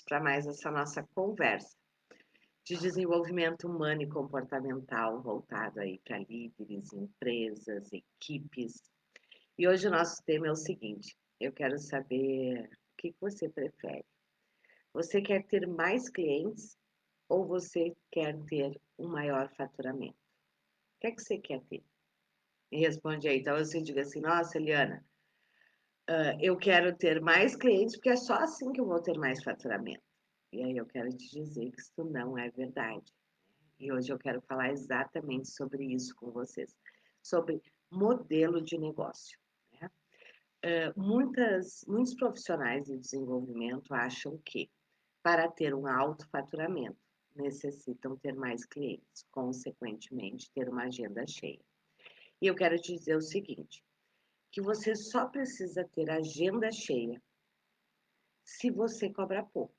para mais essa nossa conversa de desenvolvimento humano e comportamental voltado aí para líderes, empresas, equipes. E hoje o nosso tema é o seguinte: eu quero saber o que você prefere. Você quer ter mais clientes ou você quer ter um maior faturamento? O que é que você quer ter? Me responde aí. Então você diga assim: nossa, Eliana, eu quero ter mais clientes porque é só assim que eu vou ter mais faturamento. E aí eu quero te dizer que isso não é verdade. E hoje eu quero falar exatamente sobre isso com vocês, sobre modelo de negócio. Né? Muitos profissionais de desenvolvimento acham que, para ter um alto faturamento, necessitam ter mais clientes, consequentemente, ter uma agenda cheia. E eu quero te dizer o seguinte, que você só precisa ter agenda cheia se você cobrar pouco,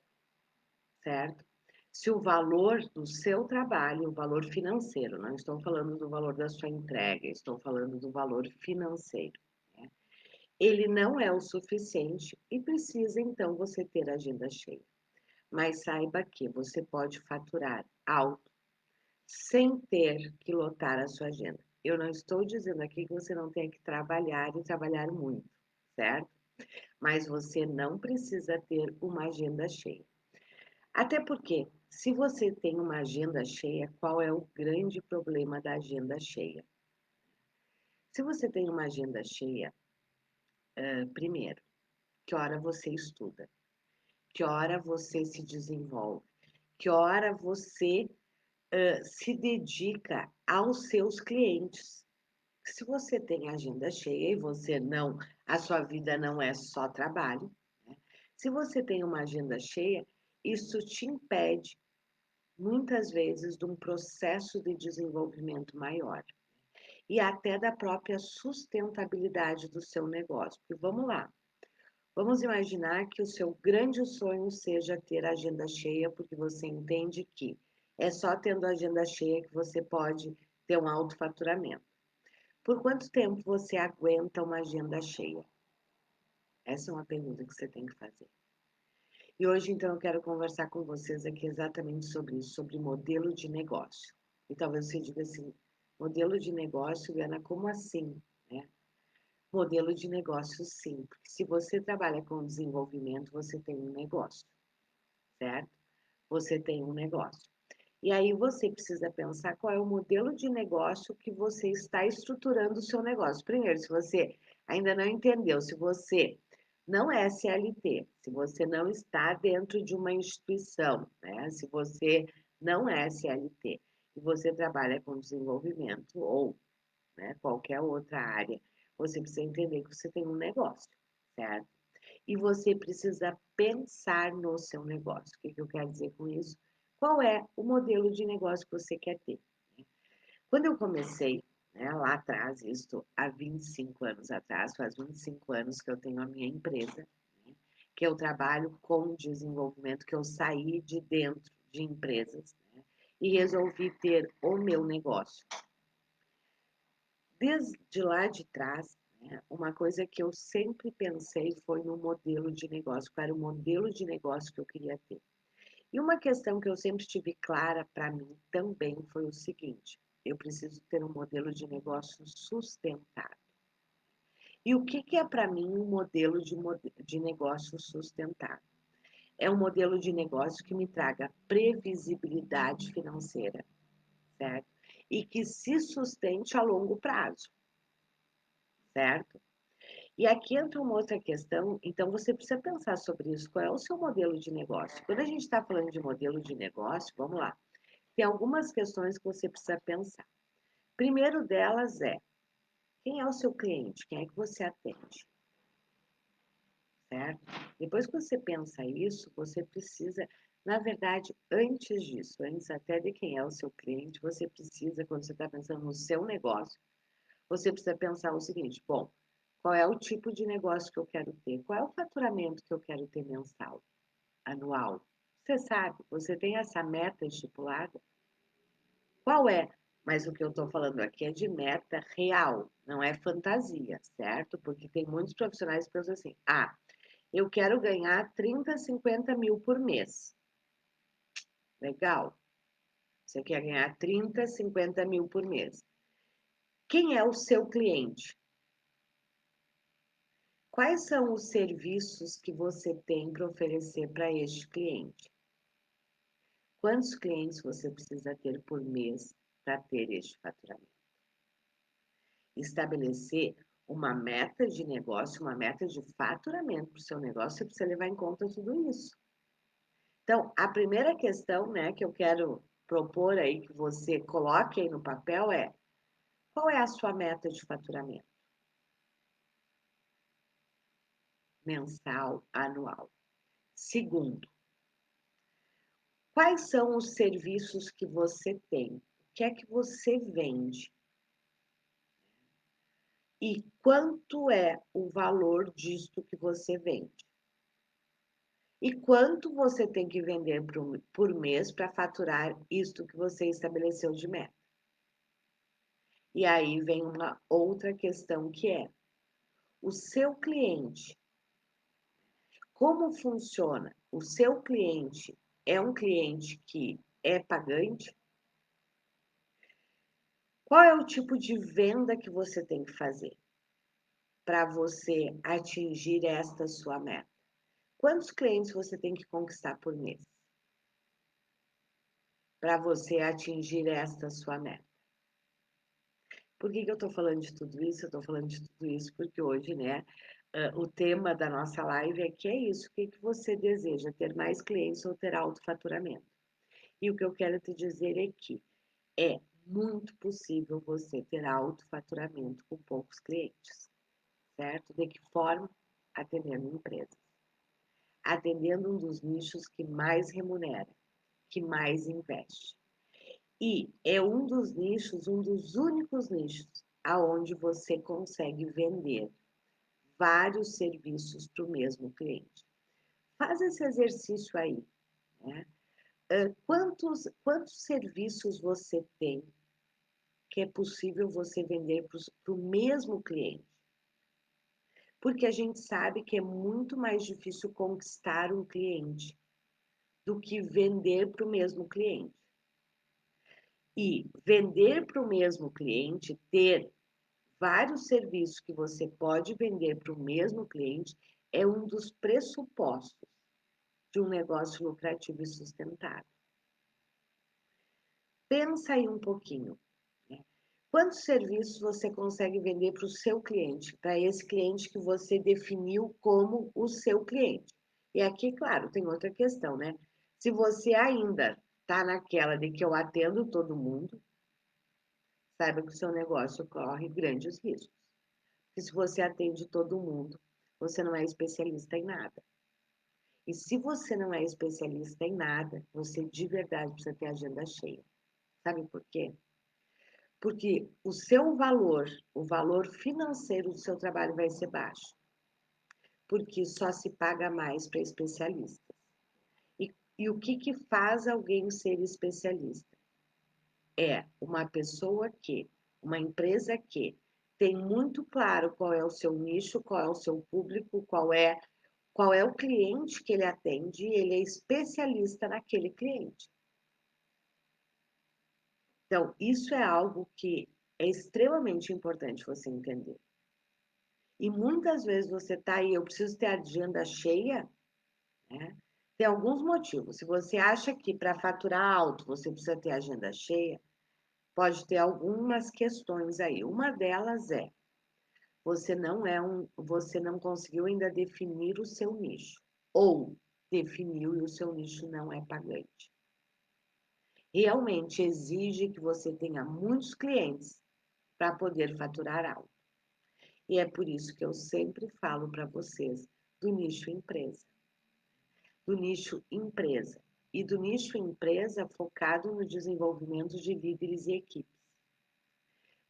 certo? Se o valor do seu trabalho, o valor financeiro, não estou falando do valor da sua entrega, estou falando do valor financeiro, né? Ele não é o suficiente e precisa então você ter agenda cheia. Mas saiba que você pode faturar alto sem ter que lotar a sua agenda. Eu não estou dizendo aqui que você não tem que trabalhar e trabalhar muito, certo? Mas você não precisa ter uma agenda cheia. Até porque, se você tem uma agenda cheia, qual é o grande problema da agenda cheia? Se você tem uma agenda cheia, primeiro, que hora você estuda? Que hora você se desenvolve? Que hora você se dedica aos seus clientes? Se você tem agenda cheia e você não, a sua vida não é só trabalho, né? Se você tem uma agenda cheia, isso te impede muitas vezes de um processo de desenvolvimento maior e até da própria sustentabilidade do seu negócio. Porque vamos lá, vamos imaginar que o seu grande sonho seja ter agenda cheia, porque você entende que é só tendo agenda cheia que você pode ter um alto faturamento. Por quanto tempo você aguenta uma agenda cheia? Essa é uma pergunta que você tem que fazer. E hoje, então, eu quero conversar com vocês aqui exatamente sobre isso, sobre modelo de negócio. E talvez você diga assim, modelo de negócio, Ana, como assim? Né? Modelo de negócio, sim, porque se você trabalha com desenvolvimento, você tem um negócio, certo? Você tem um negócio. E aí você precisa pensar qual é o modelo de negócio que você está estruturando o seu negócio. Primeiro, se você ainda não entendeu, se você não é CLT, se você não está dentro de uma instituição, né? Se você não é CLT e você trabalha com desenvolvimento ou, né, qualquer outra área, você precisa entender que você tem um negócio, certo? E você precisa pensar no seu negócio. O que eu quero dizer com isso? Qual é o modelo de negócio que você quer ter? Quando eu comecei, né, lá atrás, isso há 25 anos atrás, faz 25 anos que eu tenho a minha empresa, né, que eu trabalho com desenvolvimento, que eu saí de dentro de empresas, né, e resolvi ter o meu negócio. Desde lá de trás, né, uma coisa que eu sempre pensei foi no modelo de negócio, qual era o modelo de negócio que eu queria ter. E uma questão que eu sempre tive clara para mim também foi o seguinte: eu preciso ter um modelo de negócio sustentável. E o que é para mim um modelo de negócio sustentável? É um modelo de negócio que me traga previsibilidade financeira, certo? E que se sustente a longo prazo, certo? E aqui entra uma outra questão, então você precisa pensar sobre isso. Qual é o seu modelo de negócio? Quando a gente está falando de modelo de negócio, vamos lá, tem algumas questões que você precisa pensar. Primeiro delas é, quem é o seu cliente? Quem é que você atende? Certo? Depois que você pensa isso, você precisa, na verdade, antes disso, antes até de quem é o seu cliente, você precisa, quando você está pensando no seu negócio, você precisa pensar o seguinte: bom, qual é o tipo de negócio que eu quero ter? Qual é o faturamento que eu quero ter mensal, anual? Você sabe, você tem essa meta estipulada? Qual é? Mas o que eu estou falando aqui é de meta real, não é fantasia, certo? Porque tem muitos profissionais que pensam assim: ah, Eu quero ganhar 30, 50 mil por mês. Legal. Você quer ganhar 30, 50 mil por mês. Quem é o seu cliente? Quais são os serviços que você tem para oferecer para este cliente? Quantos clientes você precisa ter por mês para ter este faturamento? Estabelecer uma meta de negócio, uma meta de faturamento para o seu negócio, você precisa levar em conta tudo isso. Então, a primeira questão, né, que eu quero propor aí que você coloque aí no papel é: qual é a sua meta de faturamento? Mensal, anual. Segundo, quais são os serviços que você tem? O que é que você vende? E quanto é o valor disto que você vende? E quanto você tem que vender por mês para faturar isto que você estabeleceu de meta? E aí vem uma outra questão que é: o seu cliente, como funciona? O seu cliente é um cliente que é pagante? Qual é o tipo de venda que você tem que fazer para você atingir esta sua meta? Quantos clientes você tem que conquistar por mês para você atingir esta sua meta? Por que eu estou falando de tudo isso? Eu estou falando de tudo isso porque hoje, né, o tema da nossa live aqui é isso. O que você deseja? Ter mais clientes ou ter alto faturamento? E o que eu quero te dizer é que é muito possível você ter alto faturamento com poucos clientes, certo? De que forma? Atendendo empresas. Atendendo um dos nichos que mais remunera, que mais investe. E é um dos nichos, um dos únicos nichos, aonde você consegue vender vários serviços para o mesmo cliente. Faz esse exercício aí, né? Quantos serviços você tem que é possível você vender para o mesmo cliente? Porque a gente sabe que é muito mais difícil conquistar um cliente do que vender para o mesmo cliente. E vender para o mesmo cliente, ter vários serviços que você pode vender para o mesmo cliente, é um dos pressupostos de um negócio lucrativo e sustentável. Pensa aí um pouquinho, né? Quantos serviços você consegue vender para o seu cliente, para esse cliente que você definiu como o seu cliente? E aqui, claro, tem outra questão, né? Se você ainda está naquela de que eu atendo todo mundo, saiba que o seu negócio corre grandes riscos. Porque se você atende todo mundo, você não é especialista em nada. E se você não é especialista em nada, você de verdade precisa ter agenda cheia. Sabe por quê? Porque o valor financeiro do seu trabalho vai ser baixo. Porque só se paga mais para especialistas. E o que faz alguém ser especialista? É uma empresa que tem muito claro qual é o seu nicho, qual é o seu público, qual é o cliente que ele atende, e ele é especialista naquele cliente. Então, isso é algo que é extremamente importante você entender. E muitas vezes você está aí, eu preciso ter a agenda cheia, né? Tem alguns motivos. Se você acha que para faturar alto você precisa ter a agenda cheia, pode ter algumas questões aí. Uma delas é você não conseguiu ainda definir o seu nicho, ou definiu e o seu nicho não é pagante. Realmente exige que você tenha muitos clientes para poder faturar alto. E é por isso que eu sempre falo para vocês do nicho empresa. Do nicho empresa. E do nicho empresa focado no desenvolvimento de líderes e equipes.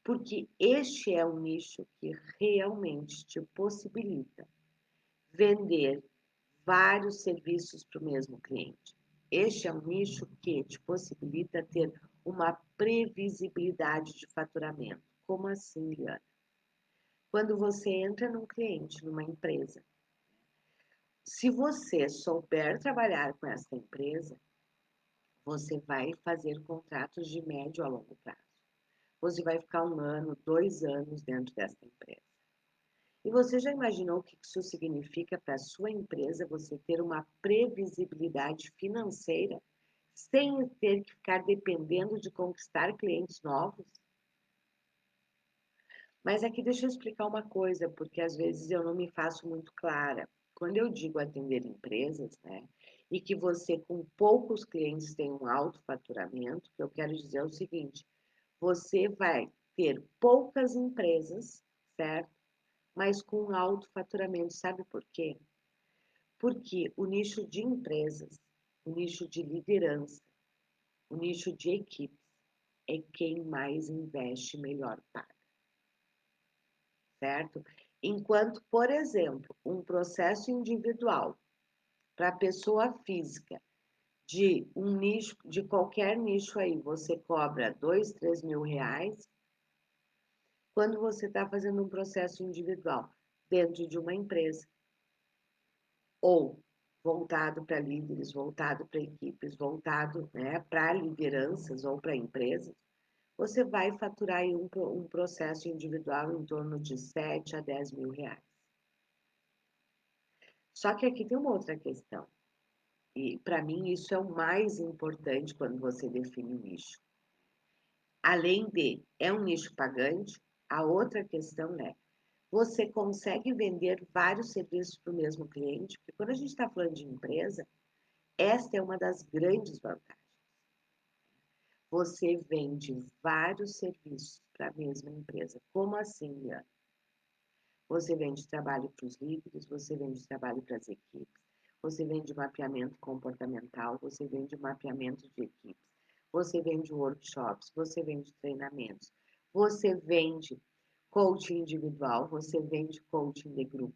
Porque este é um nicho que realmente te possibilita vender vários serviços para o mesmo cliente. Este é um nicho que te possibilita ter uma previsibilidade de faturamento. Como assim, Liana? Quando você entra num cliente, numa empresa, Se você souber trabalhar com essa empresa, você vai fazer contratos de médio a longo prazo. Você vai ficar 1 ano, 2 anos dentro dessa empresa. E você já imaginou o que isso significa para a sua empresa, você ter uma previsibilidade financeira sem ter que ficar dependendo de conquistar clientes novos? Mas aqui deixa eu explicar uma coisa, porque às vezes eu não me faço muito clara. Quando eu digo atender empresas, né, e que você com poucos clientes tem um alto faturamento, o que eu quero dizer é o seguinte: você vai ter poucas empresas, certo? Mas com alto faturamento. Sabe por quê? Porque o nicho de empresas, o nicho de liderança, o nicho de equipes é quem mais investe melhor paga, certo? Enquanto, por exemplo, um processo individual para pessoa física de um nicho, de qualquer nicho aí, você cobra 2, 3 mil reais, quando você está fazendo um processo individual dentro de uma empresa, ou voltado para líderes, voltado para equipes, voltado, né, para lideranças ou para empresas, você vai faturar aí um processo individual em torno de 7 a 10 mil reais. Só que aqui tem uma outra questão, e para mim isso é o mais importante quando você define o nicho. Além de, é um nicho pagante, a outra questão é, você consegue vender vários serviços para o mesmo cliente? Porque quando a gente está falando de empresa, esta é uma das grandes vantagens. Você vende vários serviços para a mesma empresa. Como assim, Liana? Você vende trabalho para os líderes, você vende trabalho para as equipes, você vende mapeamento comportamental, você vende mapeamento de equipes, você vende workshops, você vende treinamentos, você vende coaching individual, você vende coaching de grupo.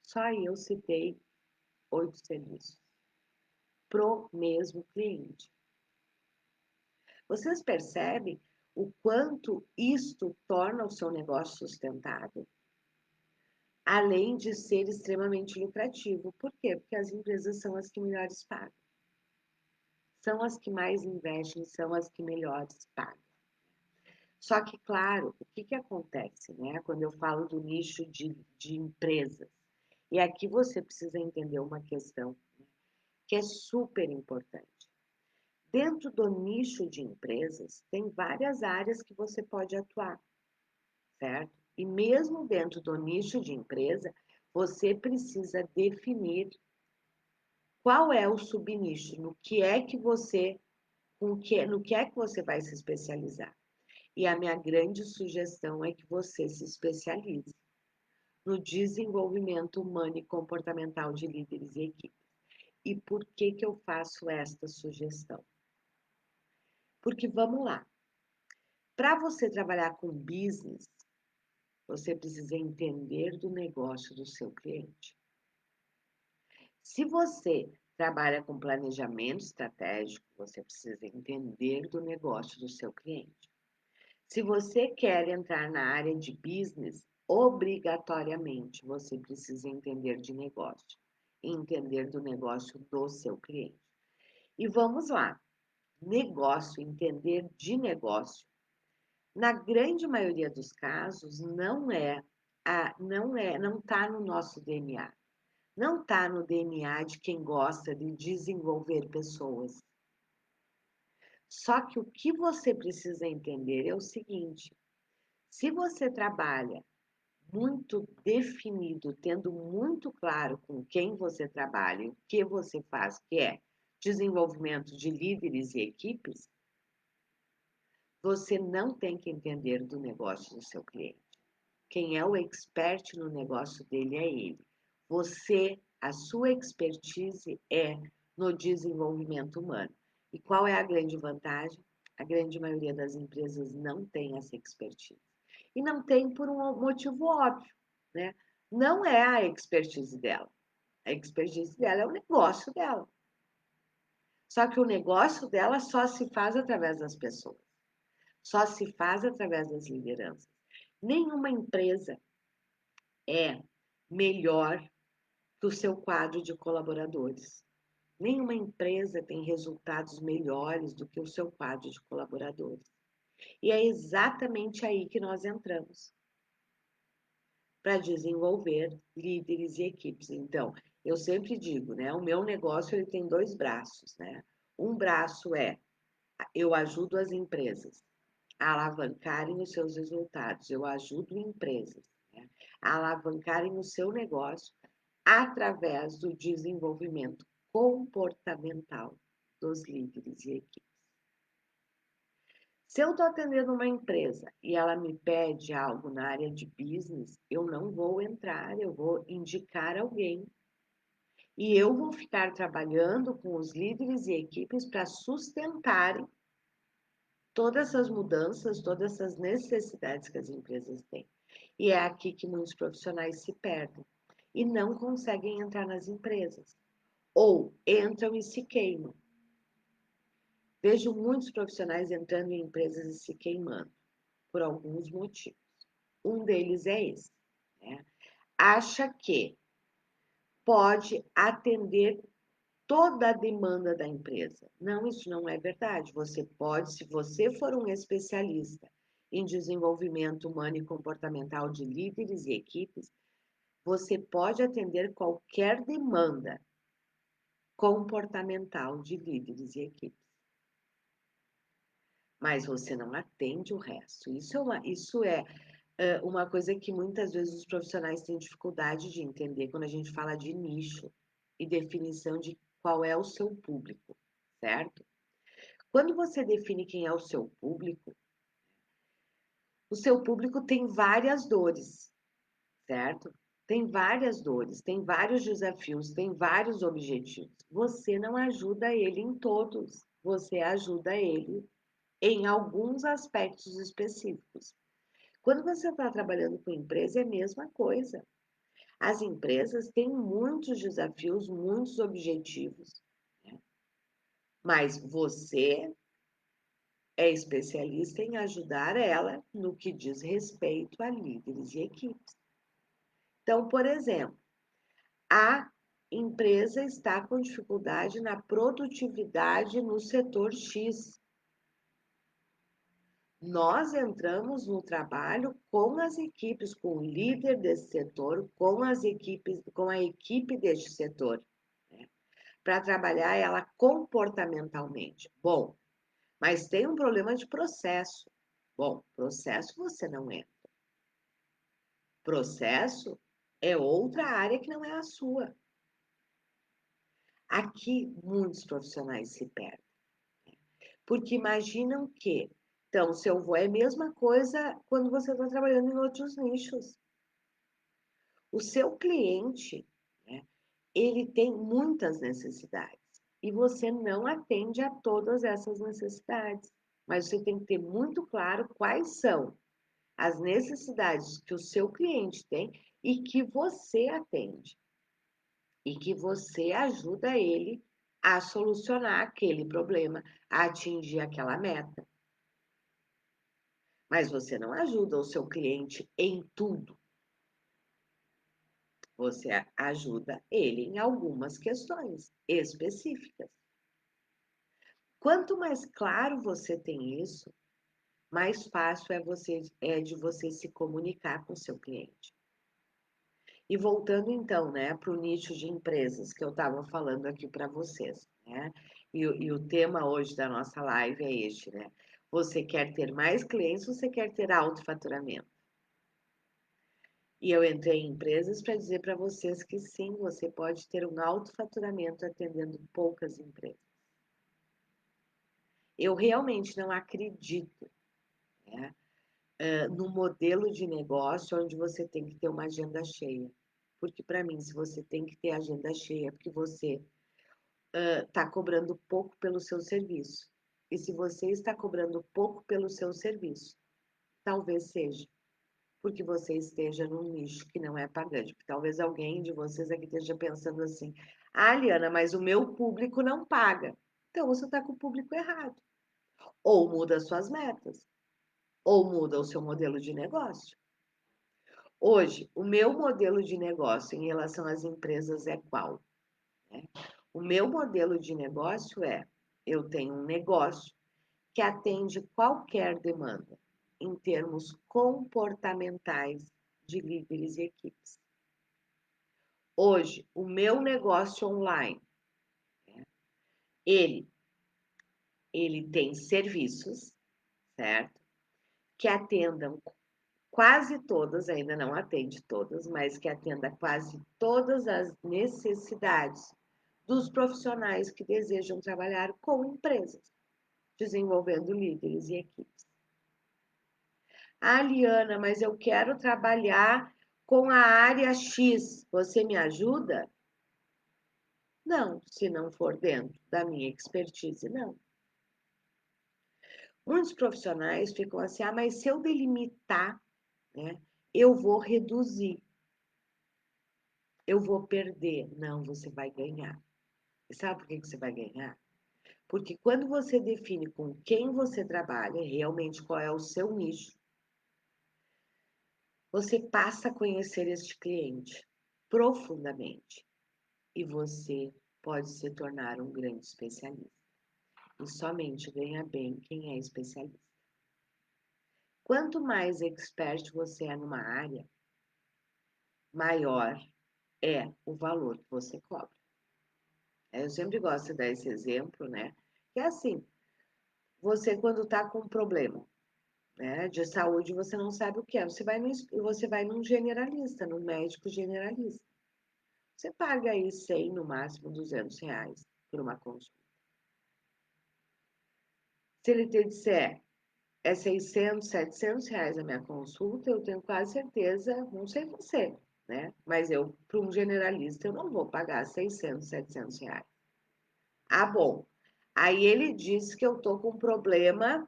Só aí eu citei 8 serviços pro mesmo cliente. Vocês percebem o quanto isto torna o seu negócio sustentável? Além de ser extremamente lucrativo. Por quê? Porque as empresas são as que melhores pagam. São as que mais investem, são as que melhores pagam. Só que, claro, o que acontece, né? Quando eu falo do nicho de empresas, e aqui você precisa entender uma questão, né, que é super importante. Dentro do nicho de empresas, tem várias áreas que você pode atuar, certo? E mesmo dentro do nicho de empresa, você precisa definir qual é o subnicho, no que é que você, no que é que você vai se especializar. E a minha grande sugestão é que você se especialize no desenvolvimento humano e comportamental de líderes e equipes. E por que eu faço esta sugestão? Porque vamos lá, para você trabalhar com business, você precisa entender do negócio do seu cliente. Se você trabalha com planejamento estratégico, você precisa entender do negócio do seu cliente. Se você quer entrar na área de business, obrigatoriamente você precisa entender de negócio, entender do negócio do seu cliente. E vamos lá, negócio, entender de negócio. Na grande maioria dos casos, não está no nosso DNA. Não está no DNA de quem gosta de desenvolver pessoas. Só que o que você precisa entender é o seguinte: se você trabalha muito definido, tendo muito claro com quem você trabalha e o que você faz, que é desenvolvimento de líderes e equipes, você não tem que entender do negócio do seu cliente. Quem é o expert no negócio dele é ele. Você, a sua expertise é no desenvolvimento humano. E qual é a grande vantagem? A grande maioria das empresas não tem essa expertise. E não tem por um motivo óbvio, né? Não é a expertise dela. A expertise dela é o negócio dela. Só que o negócio dela só se faz através das pessoas. Só se faz através das lideranças. Nenhuma empresa é melhor do seu quadro de colaboradores. Nenhuma empresa tem resultados melhores do que o seu quadro de colaboradores. E é exatamente aí que nós entramos para desenvolver líderes e equipes. Então, eu sempre digo, né, o meu negócio ele tem dois braços, né? Um braço é eu ajudo as empresas a alavancarem os seus resultados, eu ajudo empresas, né, a alavancarem o seu negócio através do desenvolvimento comportamental dos líderes e equipes. Se eu estou atendendo uma empresa e ela me pede algo na área de business, eu não vou entrar, eu vou indicar alguém e eu vou ficar trabalhando com os líderes e equipes para sustentarem todas essas mudanças, todas essas necessidades que as empresas têm. E é aqui que muitos profissionais se perdem e não conseguem entrar nas empresas. Ou entram e se queimam. Vejo muitos profissionais entrando em empresas e se queimando, por alguns motivos. Um deles é esse, né? Acha que pode atender toda a demanda da empresa. Não, isso não é verdade. Você pode, se você for um especialista em desenvolvimento humano e comportamental de líderes e equipes, você pode atender qualquer demanda comportamental de líderes e equipes. Mas você não atende o resto. Isso é uma coisa que muitas vezes os profissionais têm dificuldade de entender quando a gente fala de nicho e definição de qual é o seu público, certo? Quando você define quem é o seu público tem várias dores, certo? Tem várias dores, tem vários desafios, tem vários objetivos. Você não ajuda ele em todos, você ajuda ele em alguns aspectos específicos. Quando você está trabalhando com empresa, é a mesma coisa. As empresas têm muitos desafios, muitos objetivos, né? Mas você é especialista em ajudar ela no que diz respeito a líderes e equipes. Então, por exemplo, a empresa está com dificuldade na produtividade no setor X. Nós entramos no trabalho com as equipes, com o líder desse setor, com as equipes, com a equipe deste setor, né, para trabalhar ela comportamentalmente. Bom, mas tem um problema de processo. Bom, processo você não entra. Processo é outra área que não é a sua. Aqui muitos profissionais se perdem, porque imaginam que, então, se eu vou, é a mesma coisa quando você está trabalhando em outros nichos. O seu cliente, né, ele tem muitas necessidades e você não atende a todas essas necessidades, mas você tem que ter muito claro quais são as necessidades que o seu cliente tem e que você atende e que você ajuda ele a solucionar aquele problema, a atingir aquela meta. Mas você não ajuda o seu cliente em tudo. Você ajuda ele em algumas questões específicas. Quanto mais claro você tem isso, mais fácil é de você se comunicar com o seu cliente. E voltando então, né, para o nicho de empresas que eu estava falando aqui para vocês, né? E o tema hoje da nossa live é este, né? Você quer ter mais clientes, você quer ter alto faturamento. E eu entrei em empresas para dizer para vocês que sim, você pode ter um alto faturamento atendendo poucas empresas. Eu realmente não acredito, né, no modelo de negócio onde você tem que ter uma agenda cheia. Porque, para mim, se você tem que ter agenda cheia, é porque você está cobrando pouco pelo seu serviço. E se você está cobrando pouco pelo seu serviço, talvez seja porque você esteja num nicho que não é pagante. Porque talvez alguém de vocês aqui esteja pensando assim: ah, Liana, mas o meu público não paga. Então você está com o público errado. Ou muda as suas metas, ou muda o seu modelo de negócio. Hoje, o meu modelo de negócio em relação às empresas é qual? O meu modelo de negócio eu tenho um negócio que atende qualquer demanda em termos comportamentais de líderes e equipes. Hoje, o meu negócio online, ele tem serviços, certo? Que atendam quase todas, ainda não atende todas, mas que atenda quase todas as necessidades dos profissionais que desejam trabalhar com empresas, desenvolvendo líderes e equipes. Ah, Liana, mas eu quero trabalhar com a área X. Você me ajuda? Não, se não for dentro da minha expertise, não. Muitos profissionais ficam assim, ah, mas se eu delimitar, né, eu vou reduzir, eu vou perder. Não, você vai ganhar. E sabe por que você vai ganhar? Porque quando você define com quem você trabalha, realmente qual é o seu nicho, você passa a conhecer este cliente profundamente e você pode se tornar um grande especialista. E somente ganha bem quem é especialista. Quanto mais expert você é numa área, maior é o valor que você cobra. Eu sempre gosto de dar esse exemplo, né? Que é assim, você quando está com um problema, né, de saúde, você não sabe o que é. Você vai num generalista, num médico generalista. Você paga aí 100, no máximo R$ 200 por uma consulta. Se ele te disser é 600, R$ 700 a minha consulta, eu tenho quase certeza, não sei você, né? Mas eu, para um generalista, eu não vou pagar 600, R$ 700. Ah, bom. Aí ele disse que eu tô com problema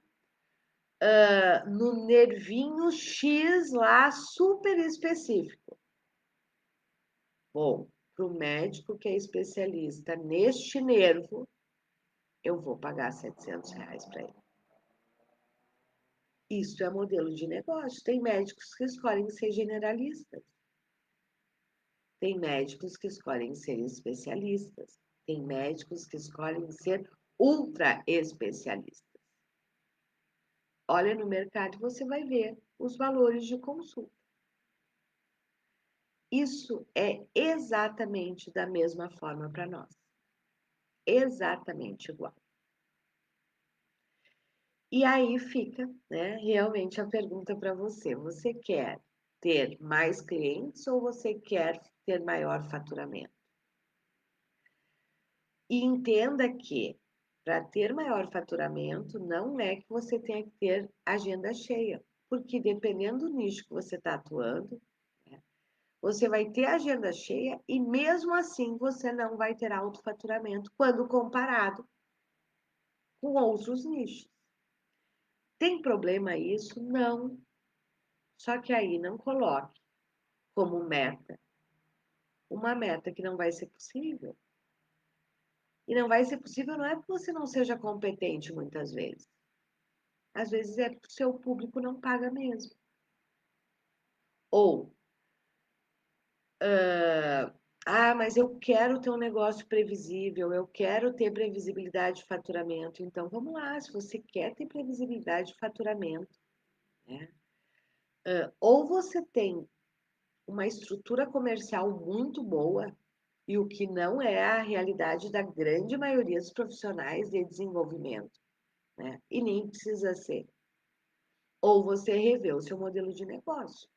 no nervinho X lá, super específico. Bom, para o médico que é especialista neste nervo, eu vou pagar R$ 700 para ele. Isso é modelo de negócio. Tem médicos que escolhem ser generalistas. Tem médicos que escolhem ser especialistas. Tem médicos que escolhem ser ultra especialistas. Olha no mercado e você vai ver os valores de consulta. Isso é exatamente da mesma forma para nós. Exatamente igual. E aí fica, né, realmente a pergunta para você. Você quer ter mais clientes ou você quer ter maior faturamento? E entenda que para ter maior faturamento não é que você tenha que ter agenda cheia, porque dependendo do nicho que você está atuando, né, você vai ter agenda cheia e mesmo assim você não vai ter alto faturamento quando comparado com outros nichos. Tem problema isso? Não. Só que aí não coloque como meta uma meta que não vai ser possível. E não vai ser possível não é porque você não seja competente muitas vezes. Às vezes é porque o seu público não paga mesmo. Ou, mas eu quero ter um negócio previsível, eu quero ter previsibilidade de faturamento. Então, vamos lá, se você quer ter previsibilidade de faturamento, né? Ou você tem uma estrutura comercial muito boa, e o que não é a realidade da grande maioria dos profissionais de desenvolvimento, né? E nem precisa ser. Ou você revê o seu modelo de negócio.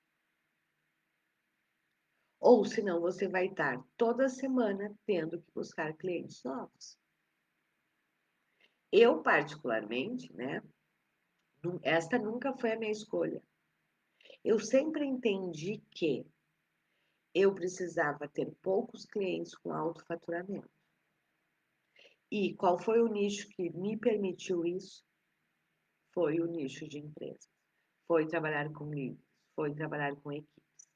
Ou senão você vai estar toda semana tendo que buscar clientes novos. Eu, particularmente, né? Esta nunca foi a minha escolha. Eu sempre entendi que eu precisava ter poucos clientes com alto faturamento. E qual foi o nicho que me permitiu isso? Foi o nicho de empresas. Foi trabalhar com líderes, foi trabalhar com equipes.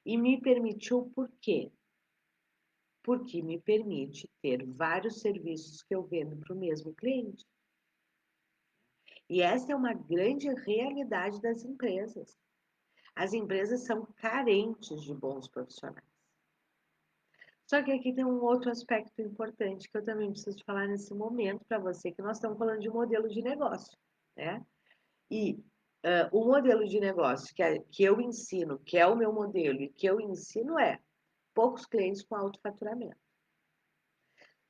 E me permitiu por quê? Porque me permite ter vários serviços que eu vendo para o mesmo cliente. E essa é uma grande realidade das empresas. As empresas são carentes de bons profissionais. Só que aqui tem um outro aspecto importante que eu também preciso falar nesse momento para você, que nós estamos falando de modelo de negócio, né? E o modelo de negócio que eu ensino, que é o meu modelo e que eu ensino é poucos clientes com alto faturamento.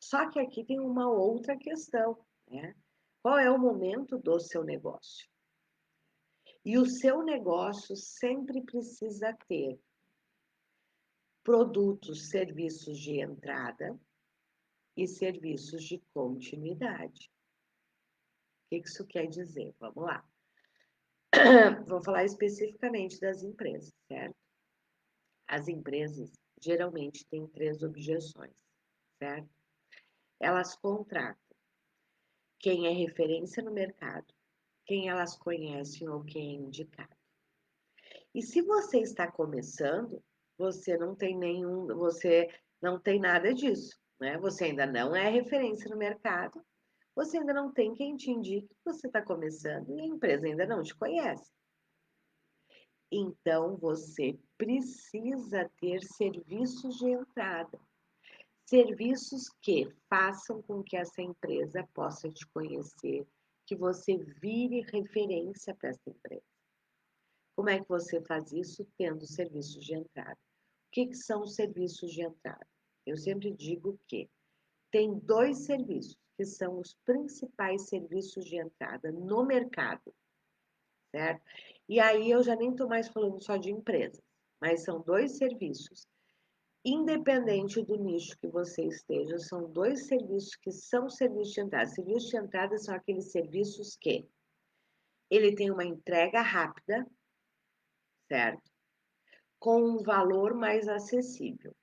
Só que aqui tem uma outra questão, né? Qual é o momento do seu negócio? E o seu negócio sempre precisa ter produtos, serviços de entrada e serviços de continuidade. O que isso quer dizer? Vamos lá. Vou falar especificamente das empresas, certo? As empresas geralmente têm 3 objeções, certo? Elas contratam quem é referência no mercado, quem elas conhecem ou quem é indicado. E se você está começando, você não tem nada disso, né? Você ainda não é referência no mercado, você ainda não tem quem te indique que você está começando e a empresa ainda não te conhece. Então, você precisa ter serviços de entrada. Serviços que façam com que essa empresa possa te conhecer, que você vire referência para essa empresa. Como é que você faz isso? Tendo serviços de entrada. O que são os serviços de entrada? Eu sempre digo que tem 2 serviços que são os principais serviços de entrada no mercado, certo? E aí eu já nem estou mais falando só de empresas, mas são 2 serviços. Independente do nicho que você esteja, são 2 serviços que são serviços de entrada. Serviços de entrada são aqueles serviços que ele tem uma entrega rápida, certo? Com um valor mais acessível.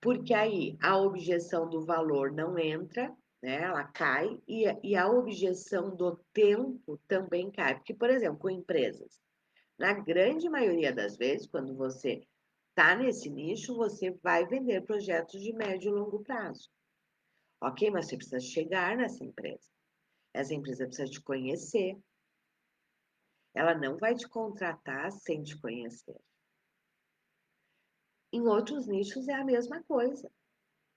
Porque aí a objeção do valor não entra, né? Ela cai, e a objeção do tempo também cai. Porque, por exemplo, com empresas, na grande maioria das vezes, quando você está nesse nicho, você vai vender projetos de médio e longo prazo. Ok, mas você precisa chegar nessa empresa. Essa empresa precisa te conhecer. Ela não vai te contratar sem te conhecer. Em outros nichos é a mesma coisa.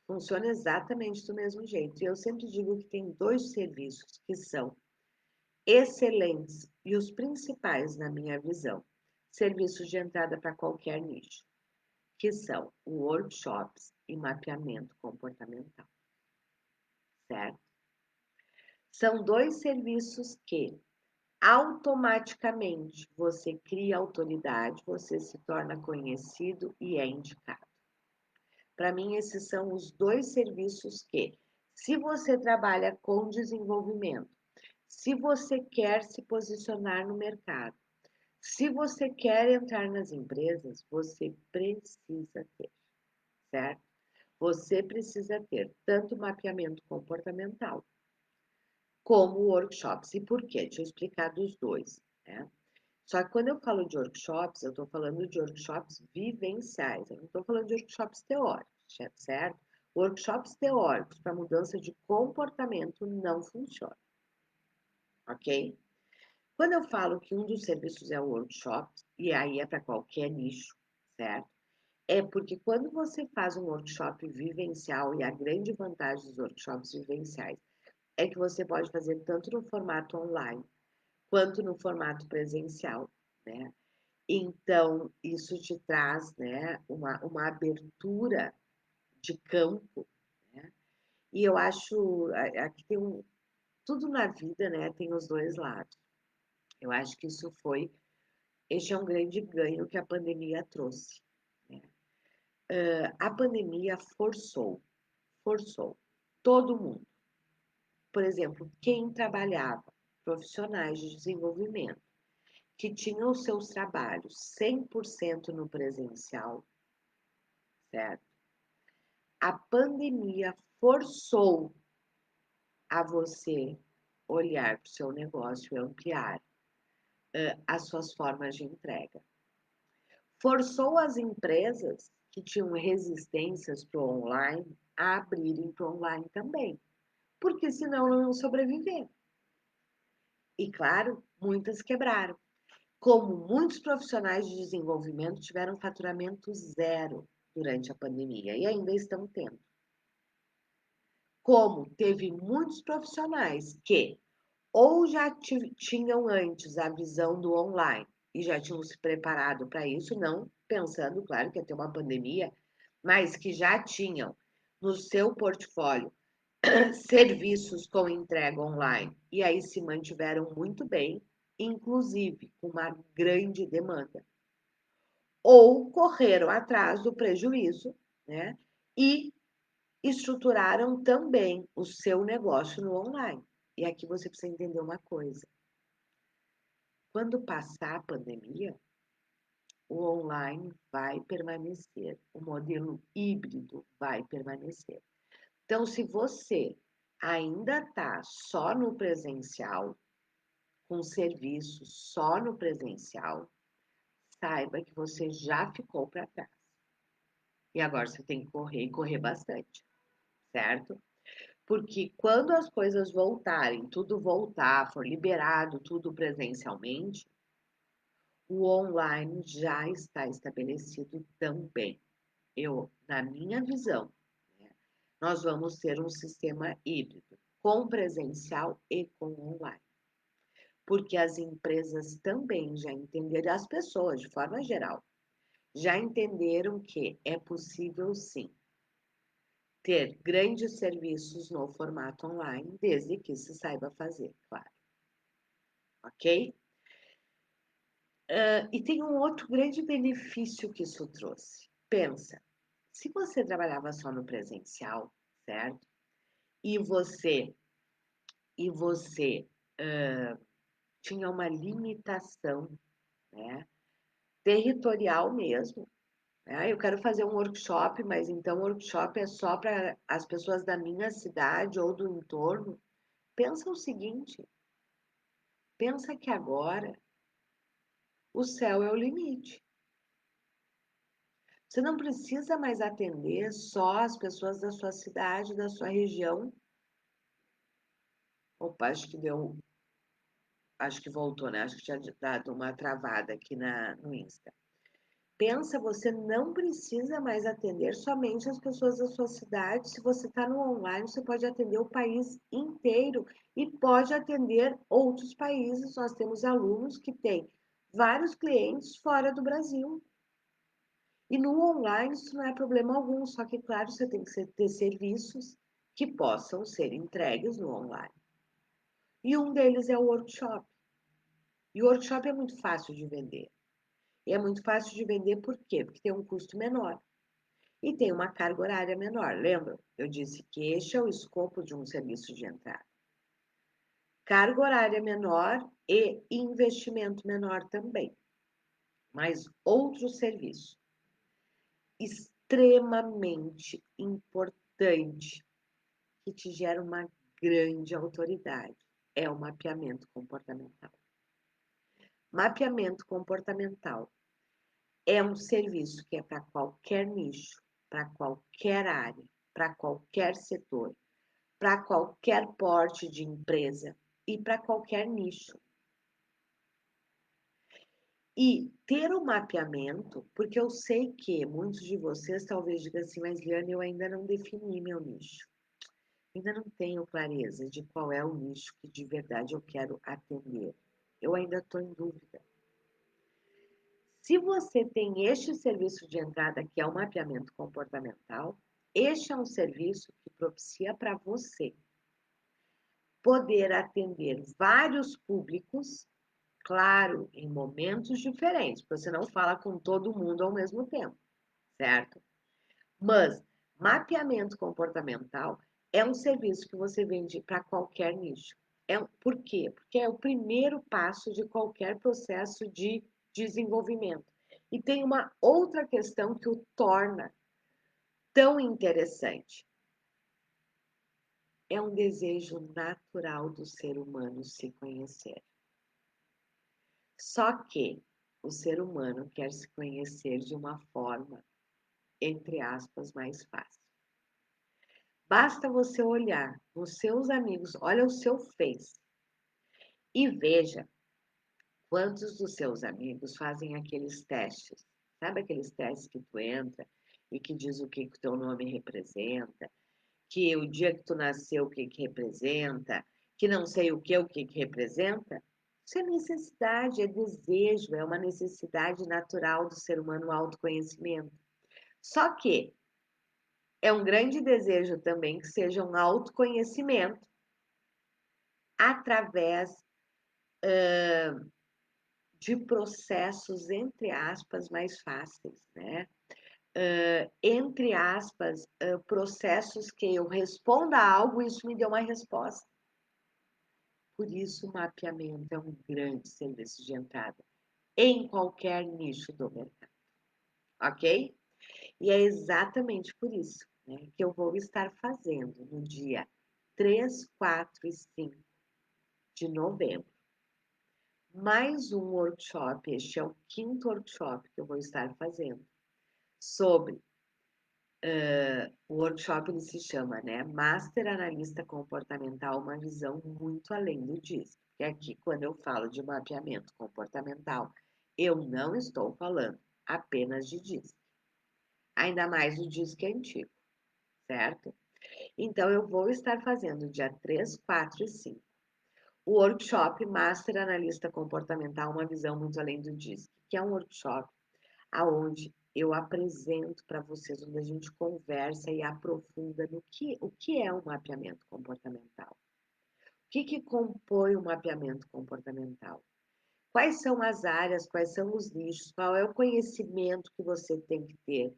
Funciona exatamente do mesmo jeito. E eu sempre digo que tem 2 serviços que são excelentes e os principais na minha visão. Serviços de entrada para qualquer nicho, que são workshops e mapeamento comportamental. Certo? São 2 serviços que automaticamente você cria autoridade, você se torna conhecido e é indicado. Para mim, esses são os 2 serviços que, se você trabalha com desenvolvimento, se você quer se posicionar no mercado, se você quer entrar nas empresas, você precisa ter, certo? Você precisa ter tanto mapeamento comportamental como workshops. E por quê? Deixa eu explicar dos 2, né? Só que quando eu falo de workshops, eu estou falando de workshops vivenciais, eu não estou falando de workshops teóricos, certo? Workshops teóricos para mudança de comportamento não funcionam, ok? Quando eu falo que um dos serviços é o workshop, e aí é para qualquer nicho, certo? É porque quando você faz um workshop vivencial, e a grande vantagem dos workshops vivenciais é que você pode fazer tanto no formato online quanto no formato presencial, né? Então, isso te traz, né, uma abertura de campo, né? E eu acho, aqui tem tudo na vida, né, tem os 2 lados. Eu acho que este é um grande ganho que a pandemia trouxe, né? A pandemia forçou todo mundo. Por exemplo, quem trabalhava, profissionais de desenvolvimento, que tinham os seus trabalhos 100% no presencial, certo? A pandemia forçou a você olhar para o seu negócio e ampliar as suas formas de entrega. Forçou as empresas que tinham resistências para o online a abrirem para o online também, porque senão não iam sobreviver. E claro, muitas quebraram. Como muitos profissionais de desenvolvimento tiveram faturamento zero durante a pandemia e ainda estão tendo. Como teve muitos profissionais que ou já tinham antes a visão do online e já tinham se preparado para isso, não pensando, claro, que ia ter uma pandemia, mas que já tinham no seu portfólio serviços com entrega online e aí se mantiveram muito bem, inclusive com uma grande demanda. Ou correram atrás do prejuízo, né? E estruturaram também o seu negócio no online. E aqui você precisa entender uma coisa. Quando passar a pandemia, o online vai permanecer, o modelo híbrido vai permanecer. Então, se você ainda está só no presencial, com serviço só no presencial, saiba que você já ficou para trás. E agora você tem que correr e correr bastante, certo? Porque quando as coisas voltarem, tudo voltar, for liberado tudo presencialmente, o online já está estabelecido também. Na minha visão, né, nós vamos ter um sistema híbrido, com presencial e com online. Porque as empresas também já entenderam, as pessoas, de forma geral, já entenderam que é possível sim ter grandes serviços no formato online, desde que se saiba fazer, claro. Ok? E tem um outro grande benefício que isso trouxe. Pensa, se você trabalhava só no presencial, certo? E você tinha uma limitação, né? Territorial mesmo. Né? Eu quero fazer um workshop, mas então o workshop é só para as pessoas da minha cidade ou do entorno. Pensa o seguinte, pensa que agora o céu é o limite. Você não precisa mais atender só as pessoas da sua cidade, da sua região. Opa, acho que voltou, né? Acho que tinha dado uma travada aqui no Insta. Pensa, você não precisa mais atender somente as pessoas da sua cidade. Se você está no online, você pode atender o país inteiro e pode atender outros países. Nós temos alunos que têm vários clientes fora do Brasil. E no online isso não é problema algum, só que, claro, você tem que ter serviços que possam ser entregues no online. E um deles é o workshop. E o workshop é muito fácil de vender. E é muito fácil de vender por quê? Porque tem um custo menor e tem uma carga horária menor. Lembra? Eu disse que este é o escopo de um serviço de entrada. Carga horária menor e investimento menor também. Mas outro serviço extremamente importante que te gera uma grande autoridade é o mapeamento comportamental. Mapeamento comportamental é um serviço que é para qualquer nicho, para qualquer área, para qualquer setor, para qualquer porte de empresa e para qualquer nicho. E ter o mapeamento, porque eu sei que muitos de vocês talvez digam assim, mas Liane, eu ainda não defini meu nicho. Ainda não tenho clareza de qual é o nicho que de verdade eu quero atender. Eu ainda estou em dúvida. Se você tem este serviço de entrada, que é o mapeamento comportamental, este é um serviço que propicia para você poder atender vários públicos, claro, em momentos diferentes, porque você não fala com todo mundo ao mesmo tempo, certo? Mas mapeamento comportamental é um serviço que você vende para qualquer nicho. Por quê? Porque é o primeiro passo de qualquer processo de desenvolvimento. E tem uma outra questão que o torna tão interessante. É um desejo natural do ser humano se conhecer. Só que o ser humano quer se conhecer de uma forma, entre aspas, mais fácil. Basta você olhar nos seus amigos, olha o seu Face e veja Quantos dos seus amigos fazem aqueles testes? Sabe aqueles testes que tu entra e que diz o que o teu nome representa, que o dia que tu nasceu, o que representa, que não sei o que representa? Isso é necessidade, é desejo, é uma necessidade natural do ser humano, o autoconhecimento. Só que é um grande desejo também que seja um autoconhecimento através de processos, entre aspas, mais fáceis, né? Entre aspas, processos que eu responda a algo e isso me dê uma resposta. Por isso, o mapeamento é um grande serviço de entrada em qualquer nicho do mercado, ok? E é exatamente por isso, né, que eu vou estar fazendo no dia 3, 4 e 5 de novembro mais um workshop. Este é o 5º workshop que eu vou estar fazendo sobre o workshop. Ele se chama, né, Master Analista Comportamental, uma visão muito além do DISC. E aqui, quando eu falo de mapeamento comportamental, eu não estou falando apenas de DISC, ainda mais o DISC antigo, certo? Então, eu vou estar fazendo dia 3, 4 e 5 o workshop Master Analista Comportamental, uma visão muito além do DISC, que é um workshop aonde eu apresento para vocês, onde a gente conversa e aprofunda no o que é um mapeamento comportamental. O que compõe o mapeamento comportamental? Quais são as áreas, quais são os nichos, qual é o conhecimento que você tem que ter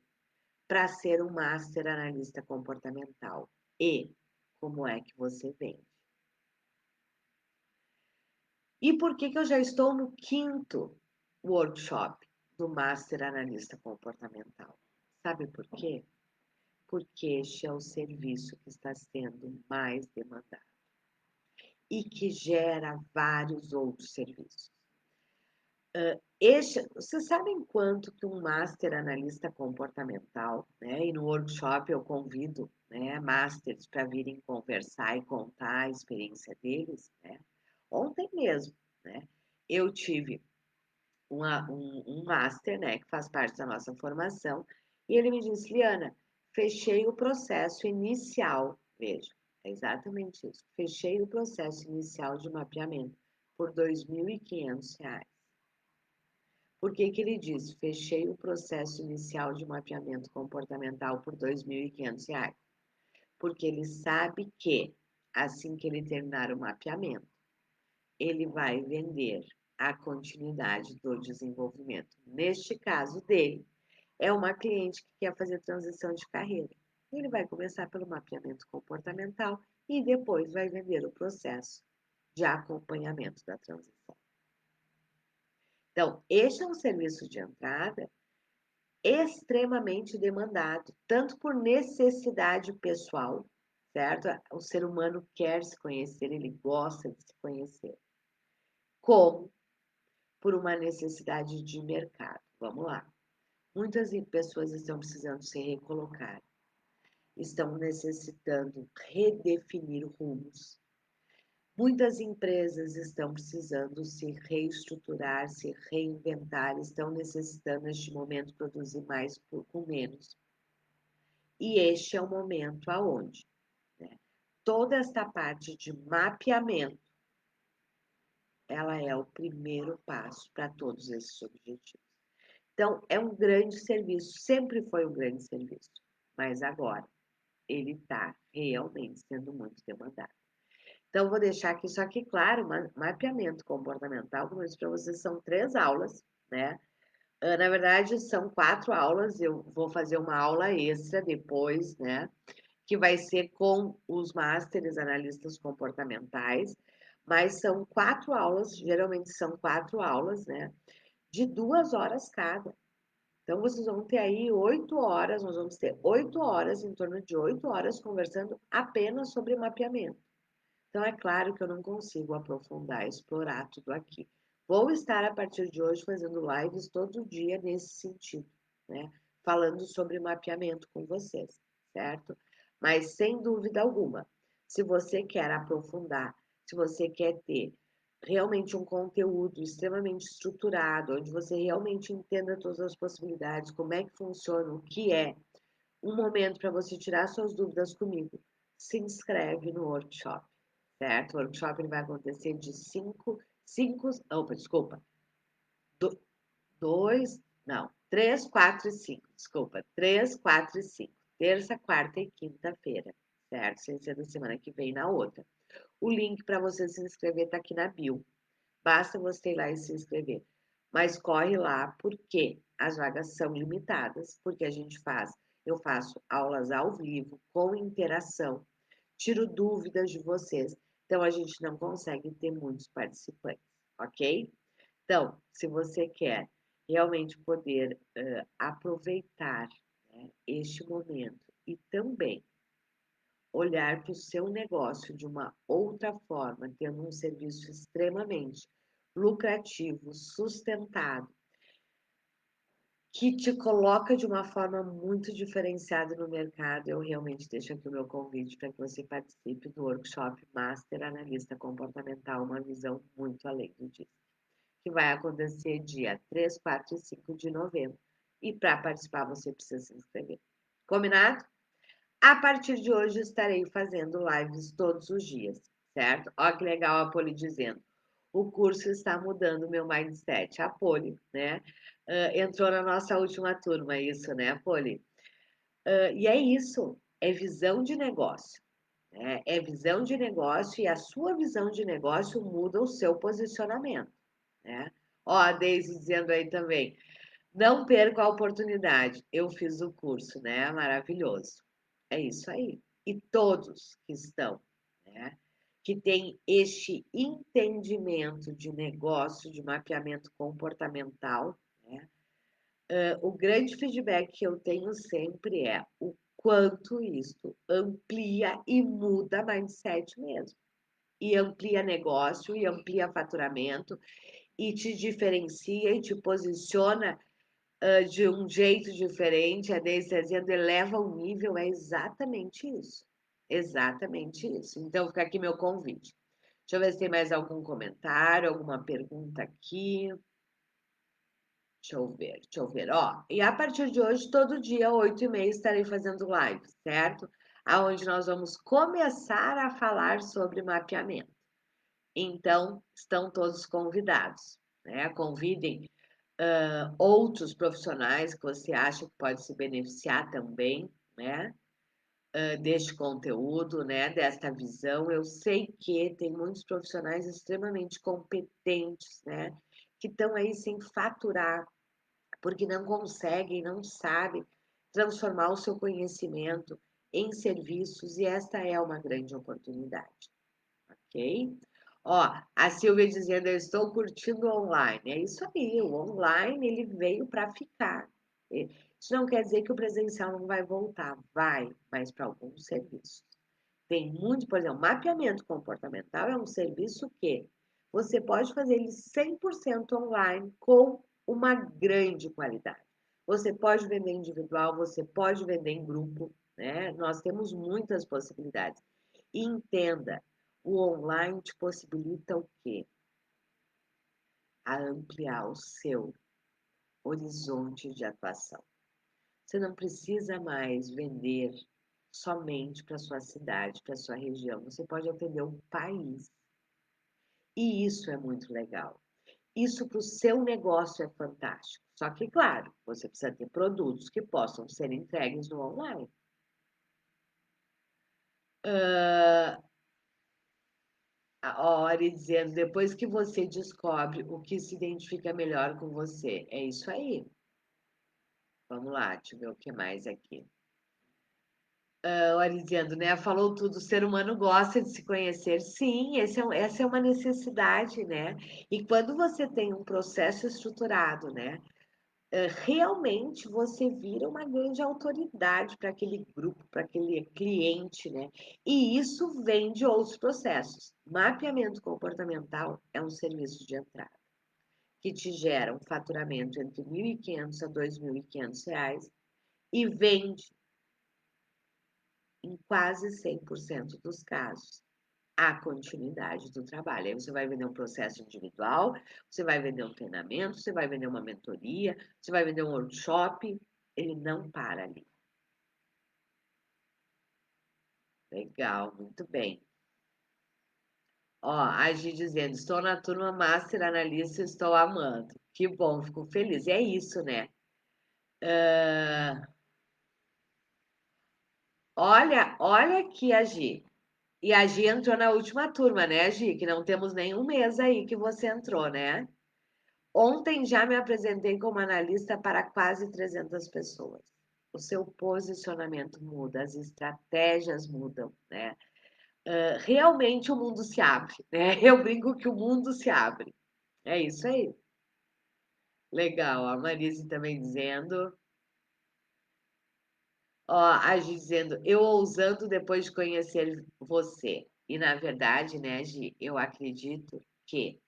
para ser um Master Analista Comportamental e como é que você vende. E por que eu já estou no 5º workshop do Master Analista Comportamental? Sabe por quê? Porque este é o serviço que está sendo mais demandado e que gera vários outros serviços. Vocês sabem quanto que um Master Analista Comportamental, né? E no workshop eu convido, né, Masters para virem conversar e contar a experiência deles, né? Ontem mesmo, né? Eu tive um Master, né, que faz parte da nossa formação, e ele me disse, Liana, fechei o processo inicial, veja, é exatamente isso, fechei o processo inicial de mapeamento por R$ 2.500. Por que ele disse, fechei o processo inicial de mapeamento comportamental por R$ 2.500? Porque ele sabe que, assim que ele terminar o mapeamento, ele vai vender a continuidade do desenvolvimento. Neste caso dele, é uma cliente que quer fazer transição de carreira. Ele vai começar pelo mapeamento comportamental e depois vai vender o processo de acompanhamento da transição. Então, este é um serviço de entrada extremamente demandado, tanto por necessidade pessoal, certo? O ser humano quer se conhecer, ele gosta de se conhecer, como por uma necessidade de mercado. Vamos lá. Muitas pessoas estão precisando se recolocar, estão necessitando redefinir rumos. Muitas empresas estão precisando se reestruturar, se reinventar, estão necessitando neste momento produzir mais com menos. E este é o momento aonde, né, toda esta parte de mapeamento, ela é o primeiro passo para todos esses objetivos. Então, é um grande serviço, sempre foi um grande serviço, mas agora ele está realmente sendo muito demandado. Então, vou deixar aqui só que, claro, mapeamento comportamental, como eu disse para vocês, são 3 aulas, né? Na verdade, são 4 aulas, eu vou fazer uma aula extra depois, né? Que vai ser com os Masters Analistas Comportamentais, mas são 4 aulas, geralmente são 4 aulas, né? De 2 horas cada. Então, vocês vão ter aí 8 horas, nós vamos ter 8 horas, em torno de 8 horas, conversando apenas sobre mapeamento. Então, é claro que eu não consigo aprofundar, explorar tudo aqui. Vou estar, a partir de hoje, fazendo lives todo dia nesse sentido, né? Falando sobre mapeamento com vocês, certo? Mas, sem dúvida alguma, se você quer aprofundar, se você quer ter realmente um conteúdo extremamente estruturado, onde você realmente entenda todas as possibilidades, como é que funciona, o que é, um momento para você tirar suas dúvidas comigo, se inscreve no workshop, certo? O workshop ele vai acontecer de 3, 4 e 5, desculpa, 3, 4 e 5, terça, quarta e quinta-feira, certo? Sem ser da semana que vem na outra. O link para você se inscrever está aqui na bio. Basta você ir lá e se inscrever. Mas corre lá, porque as vagas são limitadas, porque eu faço aulas ao vivo, com interação, tiro dúvidas de vocês. Então, a gente não consegue ter muitos participantes, ok? Então, se você quer realmente poder aproveitar, né, este momento e também olhar para o seu negócio de uma outra forma, tendo um serviço extremamente lucrativo, sustentado, que te coloca de uma forma muito diferenciada no mercado, eu realmente deixo aqui o meu convite para que você participe do workshop Master Analista Comportamental, uma visão muito além do disso, que vai acontecer dia 3, 4 e 5 de novembro. E para participar, você precisa se inscrever. Combinado? A partir de hoje estarei fazendo lives todos os dias, certo? Olha que legal a Poli dizendo. O curso está mudando o meu mindset. A Poli, né? Entrou na nossa última turma, isso, né, Poli? E é isso, é visão de negócio. Né? É visão de negócio e a sua visão de negócio muda o seu posicionamento. Né? Ó, a Deise dizendo aí também. Não perca a oportunidade. Eu fiz o curso, né? Maravilhoso. É isso aí. E todos que estão, né? Que têm este entendimento de negócio, de mapeamento comportamental, né? O grande feedback que eu tenho sempre é o quanto isso amplia e muda mindset mesmo. E amplia negócio, e amplia faturamento, e te diferencia e te posiciona de um jeito diferente, a Deise está dizendo, eleva o nível, é exatamente isso. Exatamente isso. Então, fica aqui meu convite. Deixa eu ver se tem mais algum comentário, alguma pergunta aqui. Deixa eu ver. Ó, e a partir de hoje, todo dia, 8h30, estarei fazendo live, certo? Aonde nós vamos começar a falar sobre mapeamento. Então, estão todos convidados, né? Convidem outros profissionais que você acha que pode se beneficiar também, né? Deste conteúdo, né? Desta visão. Eu sei que tem muitos profissionais extremamente competentes, né? Que estão aí sem faturar, porque não conseguem, não sabem transformar o seu conhecimento em serviços, e esta é uma grande oportunidade, ok? Ó, a Silvia dizendo, eu estou curtindo o online. É isso aí, o online ele veio para ficar. Isso não quer dizer que o presencial não vai voltar, vai, mas para alguns serviços. Tem muito, por exemplo, mapeamento comportamental é um serviço que você pode fazer ele 100% online com uma grande qualidade. Você pode vender individual, você pode vender em grupo, né? Nós temos muitas possibilidades. E entenda, o online te possibilita o quê? A ampliar o seu horizonte de atuação. Você não precisa mais vender somente para sua cidade, para sua região. Você pode atender o país. E isso é muito legal. Isso para o seu negócio é fantástico. Só que, claro, você precisa ter produtos que possam ser entregues no online. A Ori dizendo, depois que você descobre o que se identifica melhor com você. É isso aí. Vamos lá, deixa eu ver o que mais aqui. Ori dizendo, né? Falou tudo, o ser humano gosta de se conhecer. Sim, essa é uma necessidade, né? E quando você tem um processo estruturado, né? Realmente você vira uma grande autoridade para aquele grupo, para aquele cliente, né? E isso vem de outros processos. Mapeamento comportamental é um serviço de entrada que te gera um faturamento entre R$ 1.500 a R$ 2.500 e vende, em quase 100% dos casos, a continuidade do trabalho. Aí você vai vender um processo individual, você vai vender um treinamento, você vai vender uma mentoria, você vai vender um workshop, ele não para ali. Legal, muito bem. Ó, a Gi dizendo, estou na turma Master Analista, estou amando. Que bom, fico feliz. E é isso, né? Ah, olha aqui a Gi. E a Gi entrou na última turma, né, Gi? Que não temos nenhum mês aí que você entrou, né? Ontem já me apresentei como analista para quase 300 pessoas. O seu posicionamento muda, as estratégias mudam, né? Realmente o mundo se abre, né? Eu brinco que o mundo se abre. É isso aí. Legal. A Marise também dizendo. Ó, a Gi dizendo, eu ousando depois de conhecer você. E na verdade, né, Gi, eu acredito que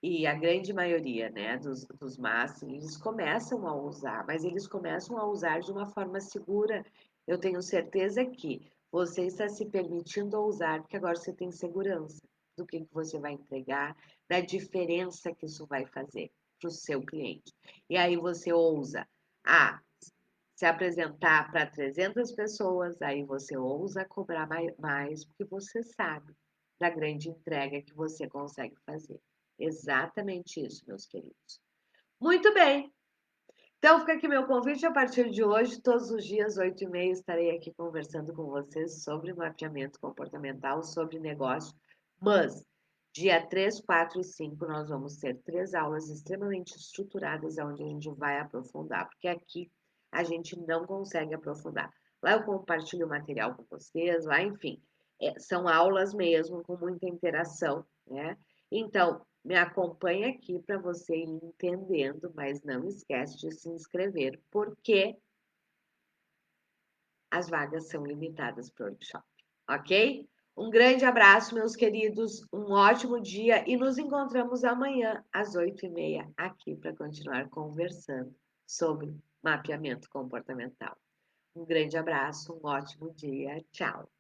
e a grande maioria, né, dos masters, eles começam a usar, mas eles começam a usar de uma forma segura. Eu tenho certeza que você está se permitindo usar, porque agora você tem segurança do que você vai entregar, da diferença que isso vai fazer para o seu cliente. E aí você ousa se apresentar para 300 pessoas, aí você ousa cobrar mais, porque você sabe da grande entrega que você consegue fazer. Exatamente isso, meus queridos. Muito bem. Então, fica aqui meu convite a partir de hoje, todos os dias, 8h30, estarei aqui conversando com vocês sobre mapeamento comportamental, sobre negócio. Mas, dia 3, 4 e 5, nós vamos ter 3 aulas extremamente estruturadas, onde a gente vai aprofundar, porque aqui a gente não consegue aprofundar. Lá eu compartilho o material com vocês, lá, enfim, são aulas mesmo, com muita interação, né? Então, me acompanha aqui para você ir entendendo, mas não esquece de se inscrever, porque as vagas são limitadas para o workshop, ok? Um grande abraço, meus queridos, um ótimo dia e nos encontramos amanhã às 8h30 aqui para continuar conversando sobre mapeamento comportamental. Um grande abraço, um ótimo dia, tchau!